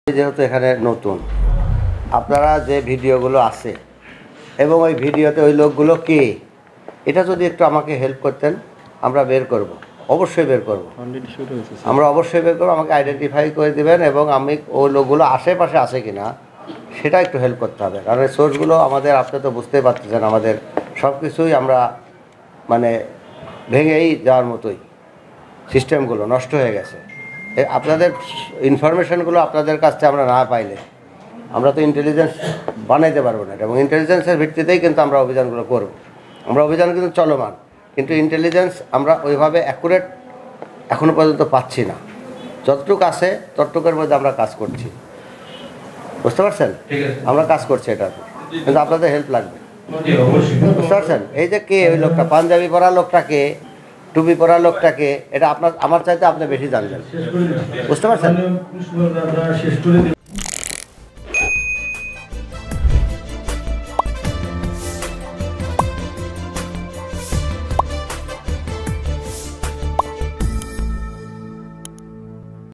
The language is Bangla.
যেহেতু এখানে নতুন আপনারা যে ভিডিওগুলো আছে এবং ওই ভিডিওতে ওই লোকগুলো কে এটা যদি একটু আমাকে হেল্প করতেন আমরা বের করব, অবশ্যই বের করব, আমরা অবশ্যই বের করব। আমাকে আইডেন্টিফাই করে দেবেন এবং আমি ওই লোকগুলো আশেপাশে আছে কিনা সেটা একটু হেল্প করতে হবে। কারণ এই সোর্সগুলো আমাদের, আপনি তো বুঝতেই পারতেছেন, আমাদের সব কিছুই আমরা মানে ভেঙেই যাওয়ার মতোই, সিস্টেমগুলো নষ্ট হয়ে গেছে। আপনাদের ইনফরমেশনগুলো আপনাদের কাছ থেকে আমরা না পাইলে আমরা তো ইন্টেলিজেন্স বানাইতে পারবো না, এবং ইন্টেলিজেন্সের ভিত্তিতেই কিন্তু আমরা অভিযানগুলো করব। আমরা অভিযান কিন্তু চলমান, কিন্তু ইন্টেলিজেন্স আমরা ওইভাবে অ্যাকুরেট এখনও পর্যন্ত পাচ্ছি না। যতটুকু আছে ততটুকুর মধ্যে আমরা কাজ করছি, বুঝতে পারছেন? আমরা কাজ করছি এটা, কিন্তু আপনাদের হেল্প লাগবে, বুঝতে পারছেন? এই যে কে ওই লোকটা, পাঞ্জাবি পরা লোকটাকে, টুপি পরা লোকটাকে, এটা আপনার আমার চাইতে আপনি বেশি জানবেন, বুঝতে পারছেন?